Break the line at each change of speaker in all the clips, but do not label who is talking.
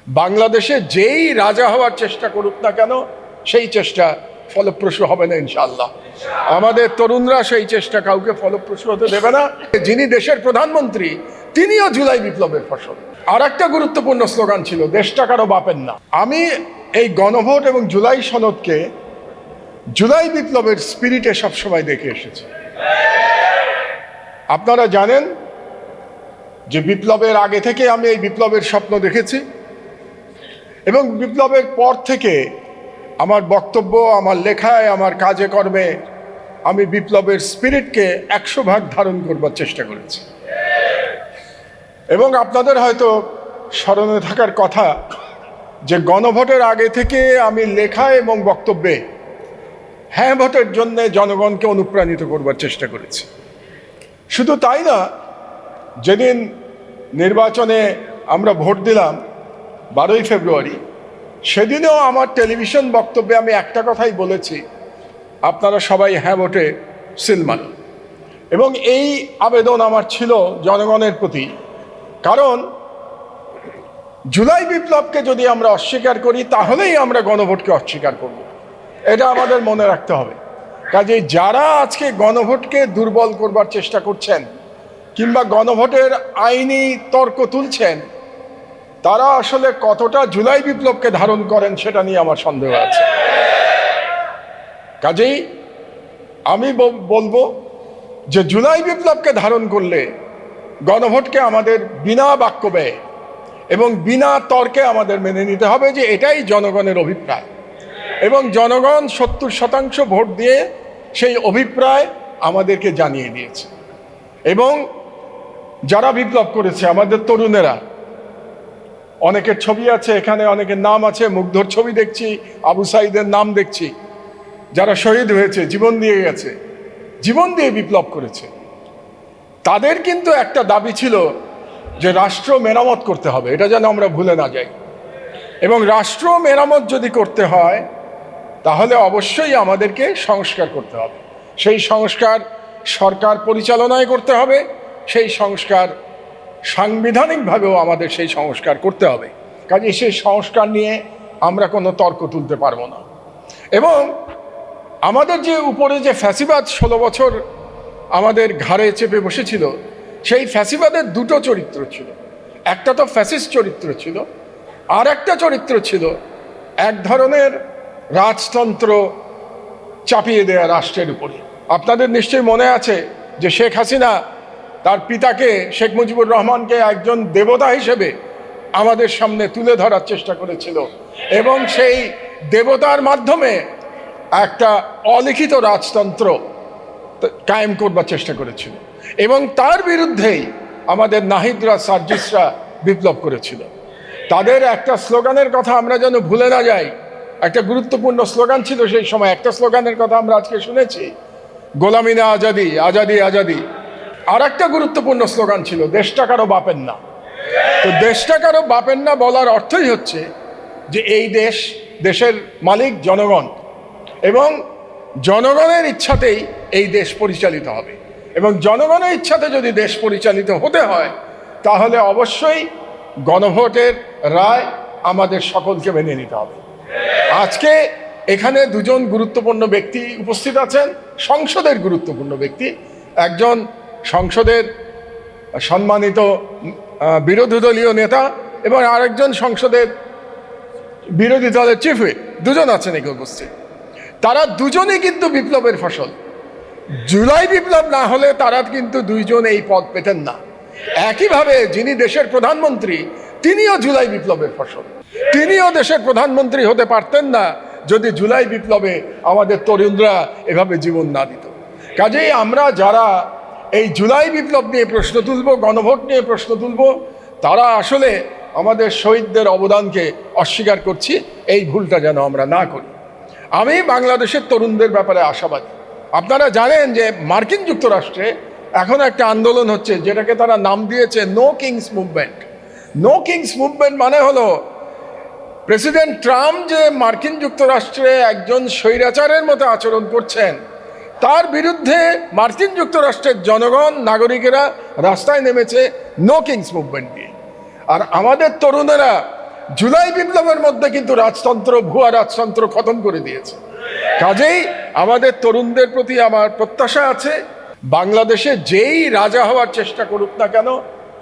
বাংলাদেশে যেই রাজা হওয়ার চেষ্টা করুক না কেন সেই চেষ্টা ফলপ্রসূ হবে না ইনশাআল্লাহ। আমাদের তরুণরা সেই চেষ্টা কাউকে ফলপ্রসূ হতে দেবে না। যিনি দেশের প্রধানমন্ত্রী তিনিও জুলাই বিপ্লবের ফসল। আর একটা গুরুত্বপূর্ণ স্লোগান ছিল, দেশটা কারো বাপের না। আমি এই গণভোট এবং জুলাই সনদকে জুলাই বিপ্লবের স্পিরিটে সবসময় দেখে এসেছি। আপনারা জানেন যে বিপ্লবের আগে থেকে আমি এই বিপ্লবের স্বপ্ন দেখেছি এবং বিপ্লবের পর থেকে আমার বক্তব্য, আমার লেখায়, আমার কাজে কর্মে আমি বিপ্লবের স্পিরিটকে 100% ধারণ করবার চেষ্টা করেছি। এবং আপনাদের হয়তো স্মরণে থাকার কথা যে গণভোটের আগে থেকে আমি লেখা এবং বক্তব্যে হ্যাঁ ভোটের জন্য জনগণকে অনুপ্রাণিত করবার চেষ্টা করেছি। শুধু তাই না, যেদিন নির্বাচনে আমরা ভোট দিলাম 12ই ফেব্রুয়ারি, সেদিনেও আমার টেলিভিশন বক্তব্যে আমি একটা কথাই বলেছি, আপনারা সবাই হ্যাঁ ভোটে সিল মারুন। এবং এই আবেদন আমার ছিল জনগণের প্রতি, কারণ জুলাই বিপ্লবকে যদি আমরা অস্বীকার করি তাহলেই আমরা গণভোটকে অস্বীকার করব। এটা আমাদের মনে রাখতে হবে। কাজেই যারা আজকে গণভোটকে দুর্বল করবার চেষ্টা করছেন কিংবা গণভোটের আইনি তর্ক তুলছেন, তারা আসলে কতটা জুলাই বিপ্লবকে ধারণ করেন সেটা নিয়ে আমার সন্দেহ আছে। কাজেই আমি বলবো যে জুলাই বিপ্লবকে ধারণ করলে গণভোটকে আমাদের বিনা বাক্য ব্যয় এবং বিনা তর্কে আমাদের মেনে নিতে হবে যে এটাই জনগণের অভিপ্রায়, এবং জনগণ 70% ভোট দিয়ে সেই অভিপ্রায় আমাদেরকে জানিয়ে দিয়েছে। এবং যারা বিপ্লব করেছে আমাদের তরুণেরা, অনেকের ছবি আছে এখানে, অনেকের নাম আছে, মুগ্ধর ছবি দেখছি, আবু সাইদের নাম দেখছি, যারা শহীদ হয়েছে, জীবন দিয়ে গেছে, জীবন দিয়ে বিপ্লব করেছে, তাদের কিন্তু একটা দাবি ছিল যে রাষ্ট্র মেরামত করতে হবে, এটা যেন আমরা ভুলে না যাই। এবং রাষ্ট্র মেরামত যদি করতে হয় তাহলে অবশ্যই আমাদেরকে সংস্কার করতে হবে। সেই সংস্কার সরকার পরিচালনায় করতে হবে, সেই সংস্কার সাংবিধানিকভাবেও আমাদের সেই সংস্কার করতে হবে। কাজে সেই সংস্কার নিয়ে আমরা কোনো তর্ক তুলতে পারবো না। এবং আমাদের যে উপরে যে ফ্যাসিবাদ 16 বছর আমাদের ঘাড়ে চেপে বসেছিল, সেই ফ্যাসিবাদের দুটো চরিত্র ছিল। একটা তো ফ্যাসিস্ট চরিত্র ছিল, আর একটা চরিত্র ছিল এক ধরনের রাজতন্ত্র চাপিয়ে দেয়া রাষ্ট্রের উপরে। আপনাদের নিশ্চয়ই মনে আছে যে শেখ হাসিনা তার পিতাকে, শেখ মুজিবুর রহমানকে একজন দেবতা হিসেবে আমাদের সামনে তুলে ধরার চেষ্টা করেছিল এবং সেই দেবতার মাধ্যমে একটা অলিখিত রাজতন্ত্র কায়েম করবার চেষ্টা করেছিল। এবং তার বিরুদ্ধেই আমাদের নাহিদরা, সার্জিসরা বিপ্লব করেছিল। তাদের একটা স্লোগানের কথা আমরা যেন ভুলে না যাই। একটা গুরুত্বপূর্ণ স্লোগান ছিল সেই সময়, একটা স্লোগানের কথা আমরা আজকে শুনেছি, গোলামি না আজাদি, আজাদি আজাদি। আর একটা গুরুত্বপূর্ণ স্লোগান ছিল, দেশটা কারো বাপের না। তো দেশটা কারো বাপের না বলার অর্থই হচ্ছে যে এই দেশের মালিক জনগণ, এবং জনগণের ইচ্ছাতেই এই দেশ পরিচালিত হবে। এবং জনগণের ইচ্ছাতে যদি দেশ পরিচালিত হতে হয় তাহলে অবশ্যই গণভোটের রায় আমাদের সকলকে মেনে নিতে হবে। আজকে এখানে দুজন গুরুত্বপূর্ণ ব্যক্তি উপস্থিত আছেন, সংসদের গুরুত্বপূর্ণ ব্যক্তি, একজন সংসদের সম্মানিত বিরোধী দলীয় নেতা এবং আরেকজন সংসদের বিরোধী দলের চিফ হুইপ, দুজন আছেন এখানে উপস্থিত। তারা দুজনেই কিন্তু বিপ্লবের ফসল। জুলাই বিপ্লব না হলে তারা কিন্তু দুইজন এই পদ পেতেন না। একইভাবে যিনি দেশের প্রধানমন্ত্রী তিনিও জুলাই বিপ্লবের ফসল। তিনিও দেশের প্রধানমন্ত্রী হতে পারতেন না যদি জুলাই বিপ্লবে আমাদের তরুণরা এভাবে জীবন না দিত। কাজেই আমরা যারা এই জুলাই বিপ্লব নিয়ে প্রশ্ন তুলব, গণভোট নিয়ে প্রশ্ন তুলব, তারা আসলে আমাদের শহীদদের অবদানকে অস্বীকার করছি। এই ভুলটা যেন আমরা না করি। আমি বাংলাদেশের তরুণদের ব্যাপারে আশাবাদী। আপনারা জানেন যে মার্কিন যুক্তরাষ্ট্রে এখন একটা আন্দোলন হচ্ছে, যেটাকে তারা নাম দিয়েছে no kings movement. No kings movement মানে হলো প্রেসিডেন্ট ট্রাম্প যে মার্কিন যুক্তরাষ্ট্রে একজন স্বৈরাচারের মতো আচরণ করছেন, তার বিরুদ্ধে মার্কিন যুক্তরাষ্ট্রের জনগণ, নাগরিকেরা রাস্তায় নেমেছে নো কিংস মুভমেন্ট দিয়ে। আর আমাদের তরুণেরা জুলাই বিপ্লবের মধ্যে কিন্তু রাজতন্ত্র, ভুয়া রাজতন্ত্র খতম করে দিয়েছে। কাজেই আমাদের তরুণদের প্রতি আমার প্রত্যাশা আছে, বাংলাদেশে যেই রাজা হওয়ার চেষ্টা করুক না কেন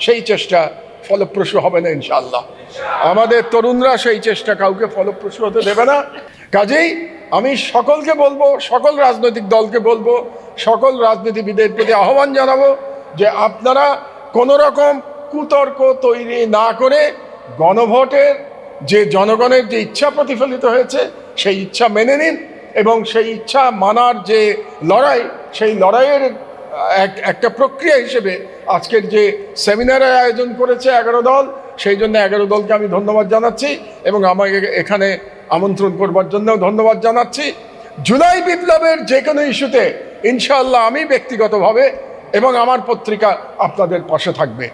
সেই চেষ্টা ফলপ্রসূ হবে না ইনশাআল্লাহ। আমাদের তরুণরা সেই চেষ্টা কাউকে ফলপ্রসূ হতে দেবে না। কাজেই আমি সকলকে বলবো, সকল রাজনৈতিক দলকে বলবো, সকল রাজনীতিবিদের প্রতি আহ্বান জানাবো যে আপনারা কোনো রকম কুতর্ক তৈরি না করে গণভোটের যে জনগণের যে ইচ্ছা প্রতিফলিত হয়েছে সেই ইচ্ছা মেনে নিন, এবং সেই ইচ্ছা মানার যে লড়াই, সেই লড়াইয়ের একটা প্রক্রিয়া হিসেবে আজকের যে সেমিনারের আয়োজন করেছে 11 দল, সেই জন্য 11 দলকে আমি ধন্যবাদ জানাচ্ছি এবং আমাকে এখানে আমন্ত্রণ করবার জন্যও ধন্যবাদ জানাচ্ছি। জুলাই বিপ্লবের যে কোনো ইস্যুতে ইনশাআল্লাহ আমি ব্যক্তিগতভাবে এবং আমার পত্রিকা আপনাদের পাশে থাকবে,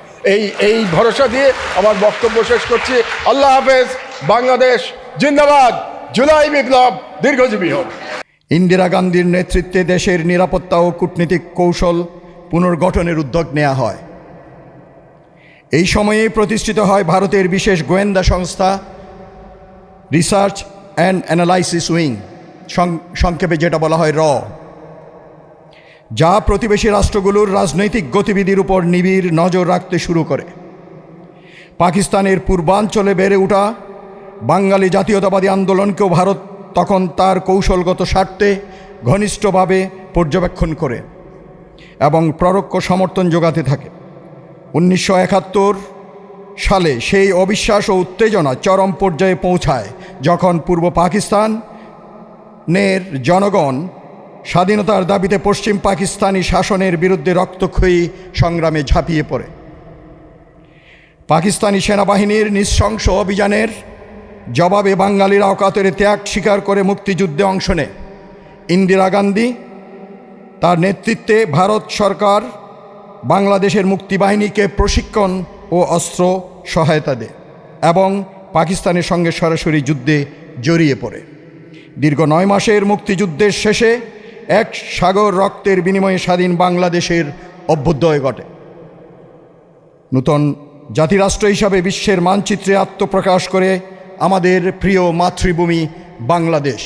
এই ভরসা দিয়ে আমার বক্তব্য শেষ করছি। আল্লাহ হাফেজ। বাংলাদেশ জিন্দাবাদ। জুলাই বিপ্লব দীর্ঘজীবী হোক।
ইন্দিরা গান্ধীর নেতৃত্বে দেশের নিরাপত্তা ও কূটনীতিক কৌশল পুনর্গঠনের উদ্যোগ নেওয়া হয়। এই সময়ে প্রতিষ্ঠিত হয় ভারতের বিশেষ গোয়েন্দা সংস্থা রিসার্চ অ্যান্ড অ্যানালাইসিস উইং, সংক্ষেপে যেটা বলা হয় র, যা প্রতিবেশী রাষ্ট্রগুলোর রাজনৈতিক গতিবিধির উপর নিবিড় নজর রাখতে শুরু করে। পাকিস্তানের পূর্বাঞ্চলে বেড়ে ওঠা বাঙালি জাতীয়তাবাদী আন্দোলনকেও ভারত তখন তার কৌশলগত স্বার্থে ঘনিষ্ঠভাবে পর্যবেক্ষণ করে এবং পরোক্ষ সমর্থন যোগাতে থাকে। 1971 সালে সেই অবিশ্বাস ও উত্তেজনা চরম পর্যায়ে পৌঁছায় যখন পূর্ব পাকিস্তানের জনগণ স্বাধীনতার দাবিতে পশ্চিম পাকিস্তানি শাসনের বিরুদ্ধে রক্তক্ষয়ী সংগ্রামে ঝাঁপিয়ে পড়ে। পাকিস্তানি সেনাবাহিনীর নৃশংস অভিযানের জবাবে বাঙালিরা অকাতরে ত্যাগ স্বীকার করে মুক্তিযুদ্ধে অংশ নেয়। ইন্দিরা গান্ধী তার নেতৃত্বে ভারত সরকার বাংলাদেশের মুক্তিবাহিনীকে প্রশিক্ষণ ও অস্ত্র সহায়তা দেয় এবং পাকিস্তানের সঙ্গে সরাসরি যুদ্ধে জড়িয়ে পড়ে। দীর্ঘ 9 মাসের মুক্তিযুদ্ধের শেষে এক সাগর রক্তের বিনিময়ে স্বাধীন বাংলাদেশের অভ্যুদয় ঘটে। নূতন জাতিরাষ্ট্র হিসাবে বিশ্বের মানচিত্রে আত্মপ্রকাশ করে আমাদের প্রিয় মাতৃভূমি বাংলাদেশ।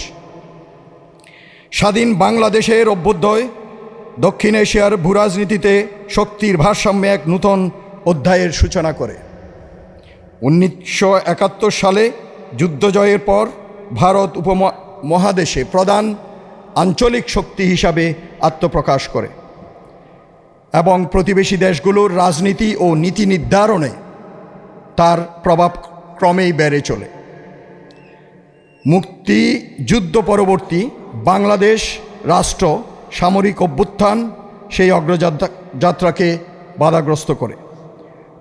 স্বাধীন বাংলাদেশের অভ্যুদয় দক্ষিণ এশিয়ার ভূরাজনীতিতে শক্তির ভারসাম্যে এক নূতন অধ্যায়ের সূচনা করে। 1971 সালে যুদ্ধ জয়ের পর ভারত উপমহাদেশে প্রধান আঞ্চলিক শক্তি হিসাবে আত্মপ্রকাশ করে এবং প্রতিবেশী দেশগুলোর রাজনীতি ও নীতি নির্ধারণে তার প্রভাব ক্রমেই বেড়ে চলে। মুক্তিযুদ্ধ পরবর্তী বাংলাদেশ রাষ্ট্র সামরিক অভ্যুত্থান সেই অগ্রযাত্রাকে বাধাগ্রস্ত করে।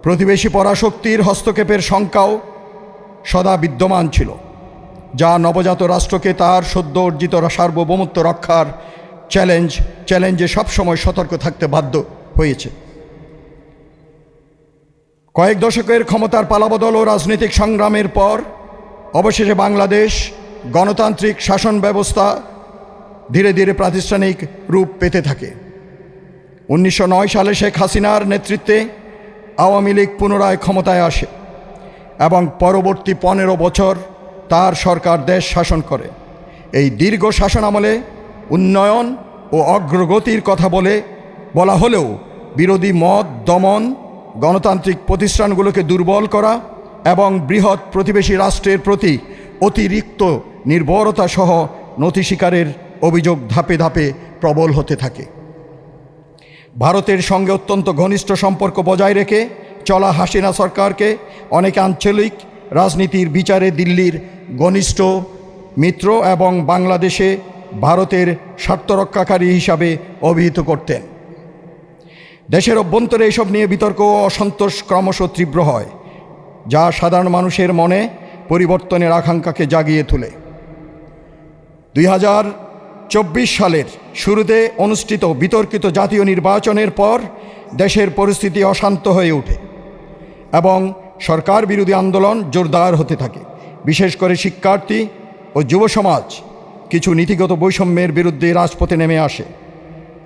প্রতিবেশী পরাশক্তির হস্তক্ষেপের শঙ্কাও সদা বিদ্যমান ছিল, যা নবজাত রাষ্ট্রকে তার সদ্য অর্জিত সার্বভৌমত্ব রক্ষার চ্যালেঞ্জে সবসময় সতর্ক থাকতে বাধ্য হয়েছে। কয়েক দশকের ক্ষমতার পালাবদল ও রাজনৈতিক সংগ্রামের পর অবশেষে বাংলাদেশ গণতান্ত্রিক শাসন ব্যবস্থা ধীরে ধীরে প্রাতিষ্ঠানিক রূপ পেতে থাকে। 1909 সালে শেখ হাসিনার নেতৃত্বে আওয়ামী লীগ পুনরায় ক্ষমতায় আসে এবং পরবর্তী 15 বছর তার সরকার দেশ শাসন করে। এই দীর্ঘ শাসনামলে উন্নয়ন ও অগ্রগতির কথা বলা হলেও বিরোধী মত দমন, গণতান্ত্রিক প্রতিষ্ঠানগুলোকে দুর্বল করা এবং বৃহৎ প্রতিবেশী রাষ্ট্রের প্রতি অতিরিক্ত নির্ভরতা সহ নথি স্বীকারের অভিযোগ ধাপে ধাপে প্রবল হতে থাকে। ভারতের সঙ্গে অত্যন্ত ঘনিষ্ঠ সম্পর্ক বজায় রেখে চলা হাসিনা সরকারকে অনেকে আঞ্চলিক রাজনীতির বিচারে দিল্লির ঘনিষ্ঠ মিত্র এবং বাংলাদেশে ভারতের স্বার্থরক্ষাকারী হিসাবে অভিহিত করতেন। দেশের অভ্যন্তরে এসব নিয়ে বিতর্ক ও অসন্তোষ ক্রমশ তীব্র হয়, যা সাধারণ মানুষের মনে পরিবর্তনের আকাঙ্ক্ষাকে জাগিয়ে তোলে। 2024 সালের শুরুতে অনুষ্ঠিত বিতর্কিত জাতীয় নির্বাচনের পর দেশের পরিস্থিতি অশান্ত হয়ে ওঠে এবং সরকার বিরোধী আন্দোলন জোরদার হতে থাকে। বিশেষ করে শিক্ষার্থী ও যুব সমাজ কিছু নীতিগত বৈষম্যের বিরুদ্ধে রাজপথে নেমে আসে।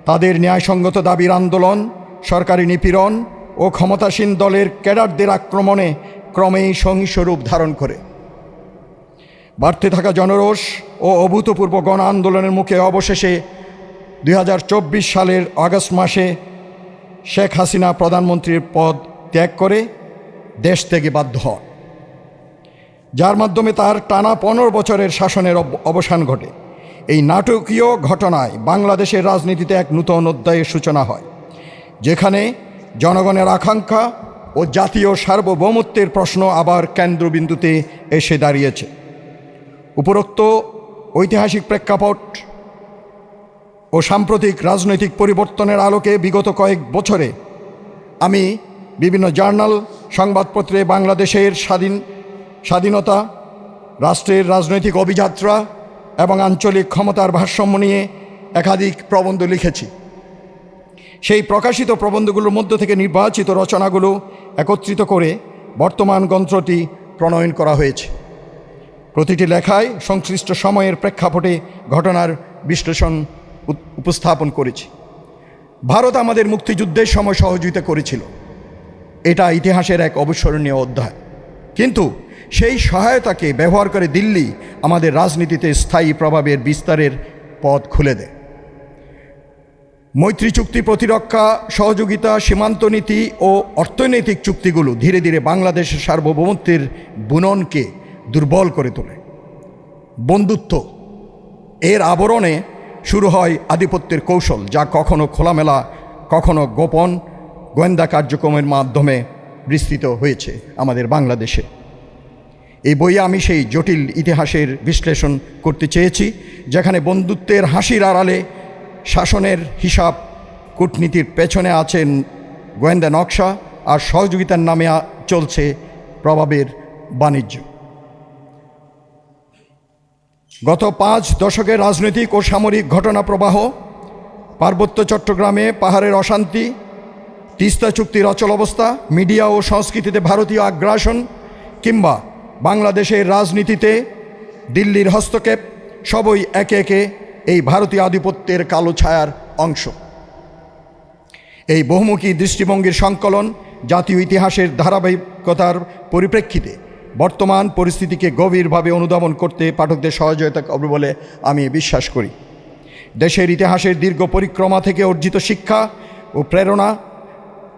তাদের ন্যায়সঙ্গত দাবির আন্দোলন সরকারি নিপীড়ন ও ক্ষমতাসীন দলের ক্যাডারদের আক্রমণে ক্রমেই সহিংস রূপ ধারণ করে। বাড়তে থাকা জনরোষ ও অভূতপূর্ব গণ আন্দোলনের মুখে অবশেষে 2024 সালের আগস্ট মাসে শেখ হাসিনা প্রধানমন্ত্রীর পদ ত্যাগ করে দেশ থেকে বাধ্য হন, যার মাধ্যমে তার টানা 15 বছরের শাসনের অবসান ঘটে। এই নাটকীয় ঘটনায় বাংলাদেশের রাজনীতিতে এক নূতন অধ্যায়ের সূচনা হয়, যেখানে জনগণের আকাঙ্ক্ষা ও জাতীয় সার্বভৌমত্বের প্রশ্ন আবার কেন্দ্রবিন্দুতে এসে দাঁড়িয়েছে। উপরোক্ত ঐতিহাসিক প্রেক্ষাপট ও সাম্প্রতিক রাজনৈতিক পরিবর্তনের আলোকে বিগত কয়েক বছরে আমি বিভিন্ন জার্নাল, সংবাদপত্রে বাংলাদেশের স্বাধীনতা, রাষ্ট্রের রাজনৈতিক অভিযাত্রা এবং আঞ্চলিক ক্ষমতার ভারসাম্য নিয়ে একাধিক প্রবন্ধ লিখেছি। সেই প্রকাশিত প্রবন্ধগুলোর মধ্য থেকে নির্বাচিত রচনাগুলো একত্রিত করে বর্তমান গ্রন্থটি প্রণয়ন করা হয়েছে। প্রতিটি লেখায় সংশ্লিষ্ট সময়ের প্রেক্ষাপটে ঘটনার বিশ্লেষণ উপস্থাপন করেছি। ভারত আমাদের মুক্তিযুদ্ধের সময় সহযোগিতা করেছিল, এটা ইতিহাসের এক অবিস্মরণীয় অধ্যায়। কিন্তু সেই সহায়তাকে ব্যবহার করে দিল্লি আমাদের রাজনীতিতে স্থায়ী প্রভাবের বিস্তারের পথ খুলে দেয়। মৈত্রী চুক্তি, প্রতিরক্ষা সহযোগিতা, সীমান্ত নীতি ও অর্থনৈতিক চুক্তিগুলো ধীরে ধীরে বাংলাদেশের সার্বভৌমত্বের বুননকে দুর্বল করে তোলে। বন্ধুত্ব এর আবরণে শুরু হয় আধিপত্যের কৌশল, যা কখনো খোলামেলা, কখনো গোপন গোয়েন্দা কার্যক্রমের মাধ্যমে বিস্তৃত হয়েছে আমাদের বাংলাদেশে। এই বইয়ে আমি সেই জটিল ইতিহাসের বিশ্লেষণ করতে চেয়েছি, যেখানে বন্ধুত্বের হাসির আড়ালে শাসনের হিসাব, কূটনীতির পেছনে আছেন গোয়েন্দা নকশা, আর সহযোগিতার নামে চলছে প্রভাবের বাণিজ্য। গত 5 দশকের রাজনৈতিক ও সামরিক ঘটনা প্রবাহ, পার্বত্য চট্টগ্রামে পাহাড়ের অশান্তি, তিস্তা চুক্তির অচল অবস্থা, মিডিয়া ও সংস্কৃতিতে ভারতীয় আগ্রাসন, কিংবা বাংলাদেশের রাজনীতিতে দিল্লির হস্তক্ষেপ, সবই একে একে এই ভারতীয় আধিপত্যের কালো ছায়ার অংশ। এই বহুমুখী দৃষ্টিভঙ্গির সংকলন জাতীয় ইতিহাসের ধারাবাহিকতার পরিপ্রেক্ষিতে বর্তমান পরিস্থিতিকে গভীরভাবে অনুধাবন করতে পাঠকদের সহযোগিতা করবে বলে আমি বিশ্বাস করি। দেশের ইতিহাসের দীর্ঘ পরিক্রমা থেকে অর্জিত শিক্ষা ও প্রেরণা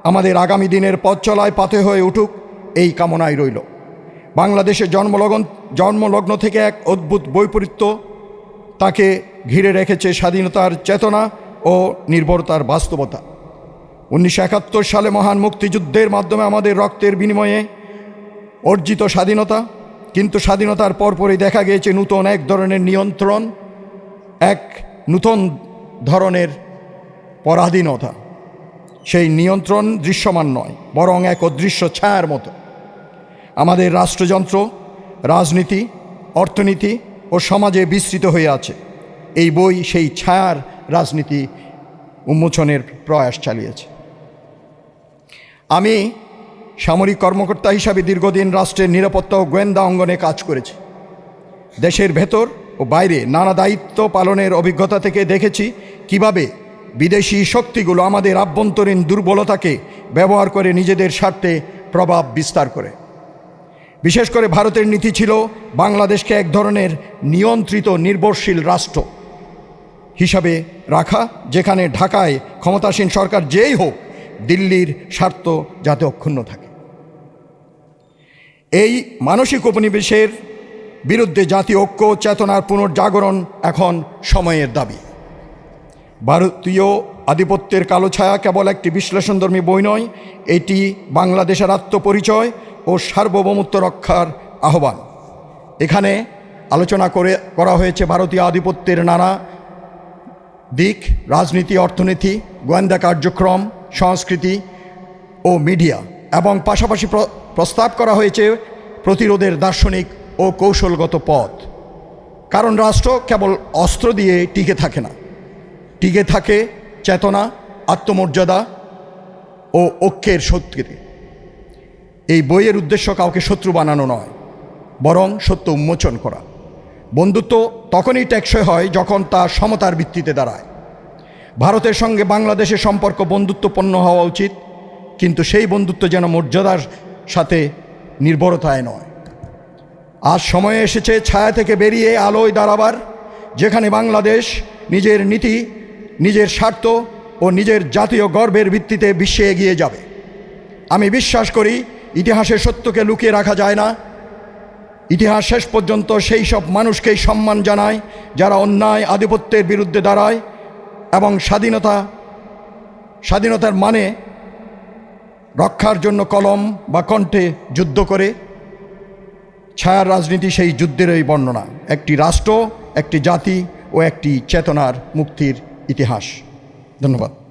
আমাদের আগামী দিনের পথ চলায় পাথে হয়ে উঠুক, এই কামনায় রইল। বাংলাদেশের জন্মলগ্ন থেকে এক অদ্ভুত বৈপরীত্য তাকে ঘিরে রেখেছে স্বাধীনতার চেতনা ও নির্ভরতার বাস্তবতা। 1971 সালে মহান মুক্তিযুদ্ধের মাধ্যমে আমাদের রক্তের বিনিময়ে অর্জিত স্বাধীনতা, কিন্তু স্বাধীনতার পরপরই দেখা গিয়েছে নূতন এক ধরনের নিয়ন্ত্রণ, এক নূতন ধরনের পরাধীনতা। সেই নিয়ন্ত্রণ দৃশ্যমান নয়, বরং এক অদৃশ্য ছায়ার মতো আমাদের রাষ্ট্রযন্ত্র, রাজনীতি, অর্থনীতি ও সমাজে বিস্তৃত হয়ে আছে। এই বই সেই ছায়ার রাজনীতি উন্মোচনের প্রয়াস চালিয়েছে। আমি সামরিক কর্মকর্তা হিসাবে দীর্ঘদিন রাষ্ট্রের নিরাপত্তা ও গোয়েন্দা অঙ্গনে কাজ করেছি। দেশের ভেতর ও বাইরে নানা দায়িত্ব পালনের অভিজ্ঞতা থেকে দেখেছি কিভাবে বিদেশি শক্তিগুলো আমাদের আভ্যন্তরীণ দুর্বলতাকে ব্যবহার করে নিজেদের স্বার্থে প্রভাব বিস্তার করে। বিশেষ করে ভারতের নীতি ছিল বাংলাদেশকে এক ধরনের নিয়ন্ত্রিত নির্ভরশীল রাষ্ট্র হিসাবে রাখা, যেখানে ঢাকায় ক্ষমতাসীন সরকার যেই হোক, দিল্লির স্বার্থ যাতে অক্ষুণ্ণ থাকে। এই মানসিক উপনিবেশের বিরুদ্ধে জাতীয় ঐক্য চেতনার পুনর্জাগরণ এখন সময়ের দাবি। ভারতীয় আধিপত্যের কালো ছায়া কেবল একটি বিশ্লেষণধর্মী বই নয়, এটি বাংলাদেশের আত্মপরিচয় ও সার্বভৌমত্ব রক্ষার আহ্বান। এখানে আলোচনা করা হয়েছে ভারতীয় আধিপত্যের নানা দিক, রাজনীতি, অর্থনীতি, গোয়েন্দা কার্যক্রম, সংস্কৃতি ও মিডিয়া, এবং পাশাপাশি প্রস্তাব করা হয়েছে প্রতিরোধের দার্শনিক ও কৌশলগত পথ। কারণ রাষ্ট্র কেবল অস্ত্র দিয়ে টিকে থাকে না, টিকে থাকে চেতনা, আত্মমর্যাদা ও ঐক্যের শক্তিতে। এই বইয়ের উদ্দেশ্য কাউকে শত্রু বানানো নয়, বরং সত্য উন্মোচন করা। বন্ধুত্ব তখনই টেকসই হয় যখন তা সমতার ভিত্তিতে দাঁড়ায়। ভারতের সঙ্গে বাংলাদেশের সম্পর্ক বন্ধুত্বপূর্ণ হওয়া উচিত, কিন্তু সেই বন্ধুত্ব যেন মর্যাদার সাথে নির্ভরতায় নয়। আজ সময় এসেছে ছায়া থেকে বেরিয়ে আলোয় দাঁড়াবার, যেখানে বাংলাদেশ নিজের নীতি, নিজের স্বার্থ ও নিজের জাতীয় গর্বের ভিত্তিতে বিশ্বে এগিয়ে যাবে। আমি বিশ্বাস করি ইতিহাসের সত্যকে লুকিয়ে রাখা যায় না। ইতিহাস শেষ পর্যন্ত সেই সব মানুষকেই সম্মান জানায় যারা অন্যায় আধিপত্যের বিরুদ্ধে দাঁড়ায় এবং স্বাধীনতার মানে রক্ষার জন্য কলম বা কণ্ঠে যুদ্ধ করে। ছায়ার রাজনীতি সেই যুদ্ধেরই বর্ণনা, একটি রাষ্ট্র, একটি জাতি ও একটি চেতনার মুক্তির ইতিহাস। ধন্যবাদ।